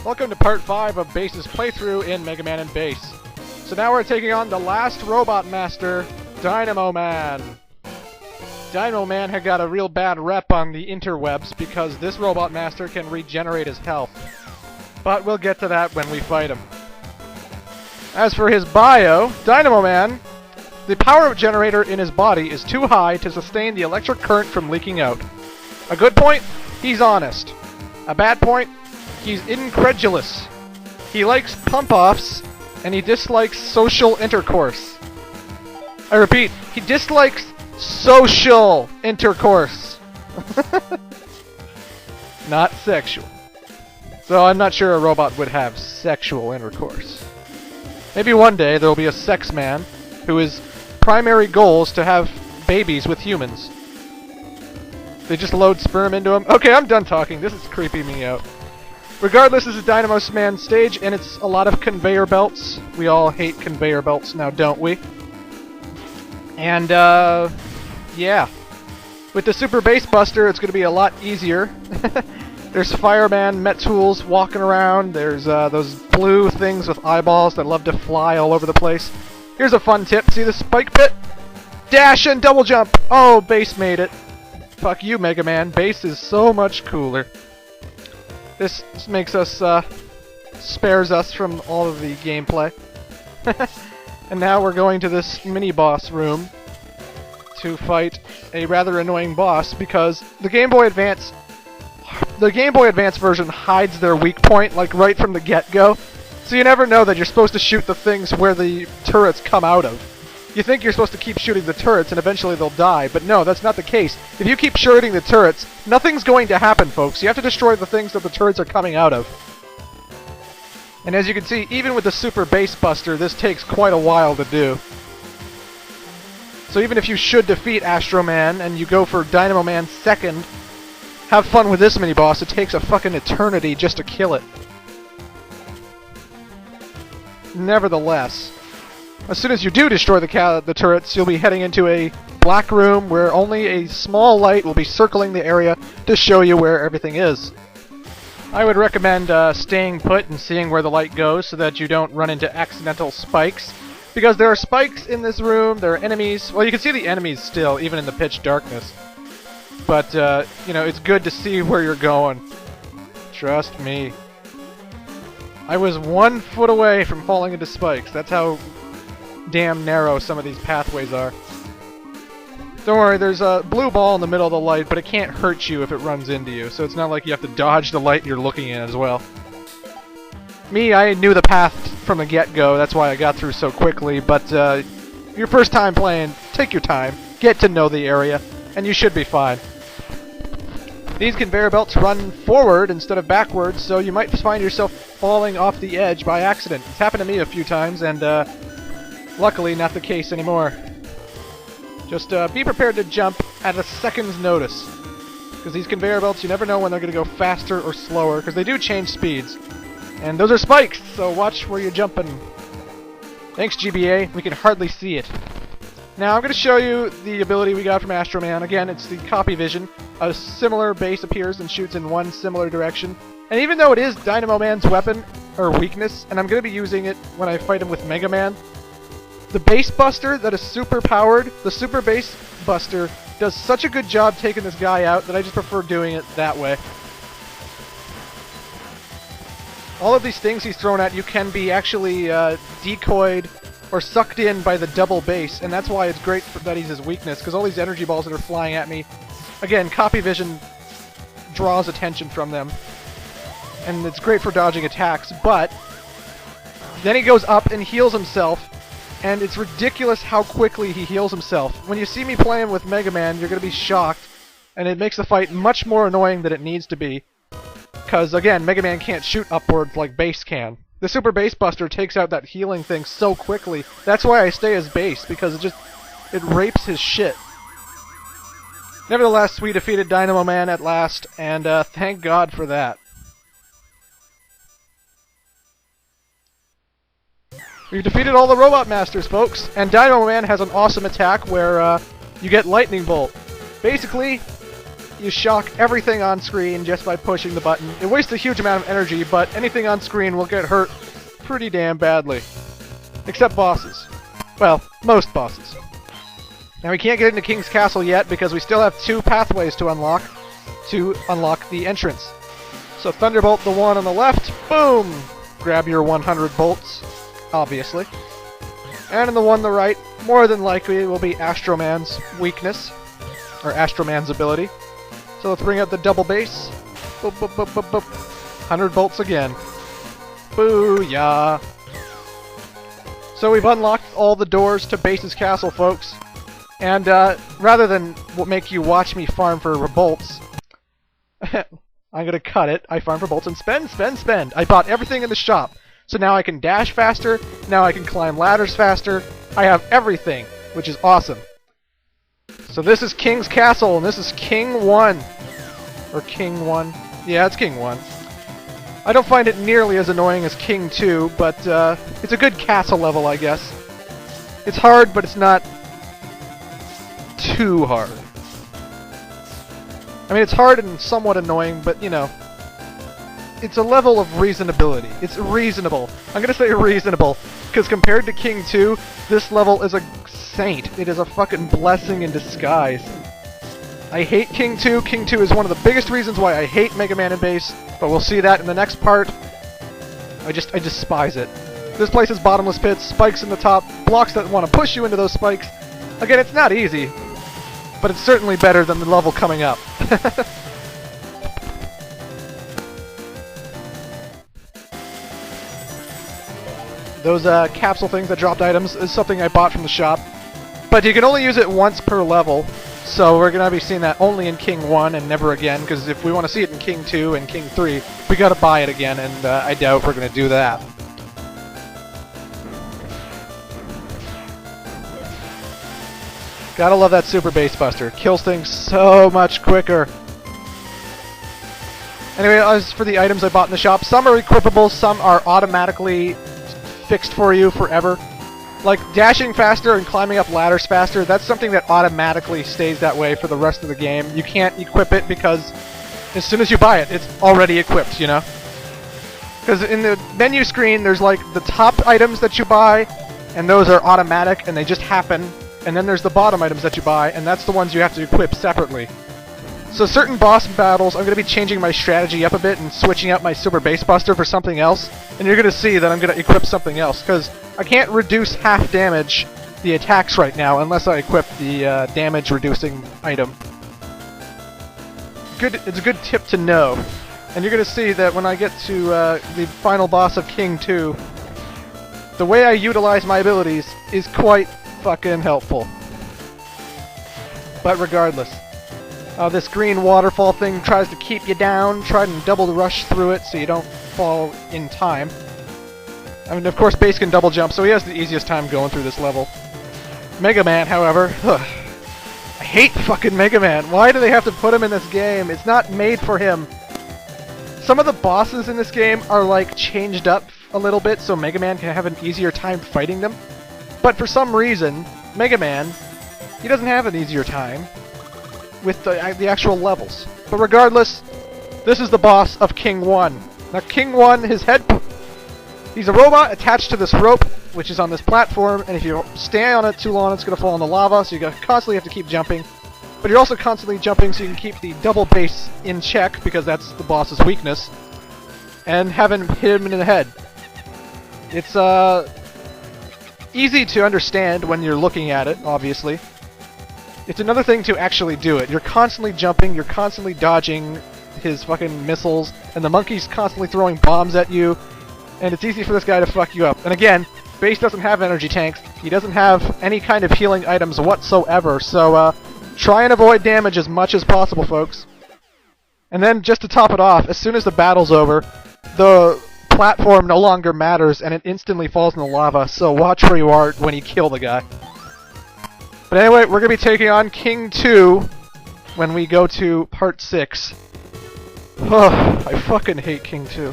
Welcome to part 5 of Base's playthrough in Mega Man and Base. So now we're taking on the last robot master, Dynamo Man. Dynamo Man had got a real bad rep on the interwebs because this robot master can regenerate his health. But we'll get to that when we fight him. As for his bio, Dynamo Man, the power generator in his body is too high to sustain the electric current from leaking out. A good point? He's honest. A bad point? He's incredulous. He likes pump-offs, and he dislikes social intercourse. I repeat, he dislikes social intercourse. Not sexual. So I'm not sure a robot would have sexual intercourse. Maybe one day there will be a sex man whose primary goal is to have babies with humans. They just load sperm into him. Okay, I'm done talking. This is creeping me out. Regardless, this is Dynamo Man's stage, and it's a lot of conveyor belts. We all hate conveyor belts now, don't we? And, yeah. With the Super Bass Buster, it's going to be a lot easier. There's Fireman Met-Tools walking around. There's those blue things with eyeballs that love to fly all over the place. Here's a fun tip. See the spike pit? Dash and double jump! Oh, Bass made it. Fuck you, Mega Man. Bass is so much cooler. This makes us, spares us from all of the gameplay. And now we're going to this mini-boss room to fight a rather annoying boss because the Game Boy Advance version hides their weak point, like, right from the get-go. So you never know that you're supposed to shoot the things where the turrets come out of. You think you're supposed to keep shooting the turrets and eventually they'll die, but no, that's not the case. If you keep shooting the turrets, nothing's going to happen, folks. You have to destroy the things that the turrets are coming out of. And as you can see, even with the Super Bass Buster, this takes quite a while to do. So even if you should defeat Astro Man and you go for Dynamo Man second, have fun with this mini-boss. It takes a fucking eternity just to kill it. Nevertheless, as soon as you do destroy the turrets, you'll be heading into a black room where only a small light will be circling the area to show you where everything is. I would recommend staying put and seeing where the light goes so that you don't run into accidental spikes. Because there are spikes in this room, there are enemies. Well, you can see the enemies still, even in the pitch darkness. But, you know, it's good to see where you're going. Trust me. I was 1 foot away from falling into spikes. That's how damn narrow some of these pathways are. Don't worry, there's a blue ball in the middle of the light, but it can't hurt you if it runs into you, so it's not like you have to dodge the light you're looking at as well. Me, I knew the path from the get-go, that's why I got through so quickly, but your first time playing, take your time, get to know the area, and you should be fine. These conveyor belts run forward instead of backwards, so you might find yourself falling off the edge by accident. It's happened to me a few times, and luckily, not the case anymore. Just be prepared to jump at a second's notice. Because these conveyor belts, you never know when they're going to go faster or slower, because they do change speeds. And those are spikes, so watch where you're jumping. Thanks, GBA. We can hardly see it. Now, I'm going to show you the ability we got from Astro Man. Again, it's the copy vision. A similar base appears and shoots in one similar direction. And even though it is Dynamo Man's weapon, or weakness, and I'm going to be using it when I fight him with Mega Man, the Bass Buster that is super powered, the Super Bass Buster, does such a good job taking this guy out that I just prefer doing it that way. All of these things he's thrown at you can be actually decoyed or sucked in by the double bass, and that's why it's great that he's his weakness, because all these energy balls that are flying at me, again, copy vision draws attention from them, and it's great for dodging attacks, but then he goes up and heals himself, and it's ridiculous how quickly he heals himself. When you see me playing with Mega Man, you're going to be shocked, and it makes the fight much more annoying than it needs to be. Because, again, Mega Man can't shoot upwards like Bass can. The Super Bass Buster takes out that healing thing so quickly. That's why I stay as Bass, because it rapes his shit. Nevertheless, we defeated Dynamo Man at last, and thank God for that. We've defeated all the Robot Masters, folks, and Dynamo Man has an awesome attack where you get Lightning Bolt. Basically, you shock everything on screen just by pushing the button. It wastes a huge amount of energy, but anything on screen will get hurt pretty damn badly. Except bosses. Well, most bosses. Now we can't get into King's Castle yet because we still have 2 pathways to unlock the entrance. So Thunderbolt, the one on the left, boom! Grab your 100 bolts, obviously. And in the one on the right, more than likely will be Astro Man's weakness, or Astro Man's ability. So let's bring out the double bass. Boop, boop, boop, boop, boop. 100 volts again. Booyah! So we've unlocked all the doors to Bass's castle, folks. And rather than make you watch me farm for bolts, I'm gonna cut it. I farm for bolts and spend, spend, spend. I bought everything in the shop. So now I can dash faster, now I can climb ladders faster. I have everything, which is awesome. So this is King's Castle, and this is King 1. Or King 1. Yeah, it's King 1. I don't find it nearly as annoying as King 2, but it's a good castle level, I guess. It's hard, but it's not too hard. I mean, it's hard and somewhat annoying, but, you know, it's a level of reasonability. It's reasonable. I'm gonna say reasonable, because compared to King 2, this level is a saint. It is a fucking blessing in disguise. I hate King 2. King 2 is one of the biggest reasons why I hate Mega Man and Bass, but we'll see that in the next part. I despise it. This place has bottomless pits, spikes in the top, blocks that want to push you into those spikes. Again, it's not easy, but it's certainly better than the level coming up. Those capsule things that dropped items is something I bought from the shop, but you can only use it once per level, so we're going to be seeing that only in King 1 and never again, because if we want to see it in King 2 and King 3, we got to buy it again, and I doubt we're going to do that. Gotta love that Super Bass Buster. Kills things so much quicker. Anyway, as for the items I bought in the shop, some are equipable, some are automatically fixed for you forever. Like dashing faster and climbing up ladders faster, that's something that automatically stays that way for the rest of the game. You can't equip it because as soon as you buy it, it's already equipped, you know? Because in the menu screen, there's like the top items that you buy, and those are automatic and they just happen. And then there's the bottom items that you buy, and that's the ones you have to equip separately. So certain boss battles, I'm going to be changing my strategy up a bit and switching out my Super Bass Buster for something else. And you're going to see that I'm going to equip something else, because I can't reduce half damage the attacks right now unless I equip the damage reducing item. It's a good tip to know. And you're going to see that when I get to the final boss of King 2, the way I utilize my abilities is quite fucking helpful. But regardless, this green waterfall thing tries to keep you down, try and double rush through it so you don't fall in time. I mean, of course, Bass can double jump, so he has the easiest time going through this level. Mega Man, however, I hate fucking Mega Man. Why do they have to put him in this game? It's not made for him. Some of the bosses in this game are like changed up a little bit so Mega Man can have an easier time fighting them. But for some reason, Mega Man, he doesn't have an easier time with the actual levels. But regardless, this is the boss of King 1. Now King 1, his head, he's a robot attached to this rope, which is on this platform, and if you stay on it too long, it's going to fall in the lava, so you constantly have to keep jumping. But you're also constantly jumping so you can keep the double bass in check, because that's the boss's weakness, and have him hit him in the head. It's, easy to understand when you're looking at it, obviously. It's another thing to actually do it. You're constantly jumping, you're constantly dodging his fucking missiles, and the monkey's constantly throwing bombs at you, and it's easy for this guy to fuck you up. And again, Bass doesn't have energy tanks, he doesn't have any kind of healing items whatsoever, so try and avoid damage as much as possible, folks. And then, just to top it off, as soon as the battle's over, the platform no longer matters and it instantly falls in the lava, so watch where you are when you kill the guy. But anyway, we're going to be taking on King 2 when we go to part 6. I fucking hate King 2.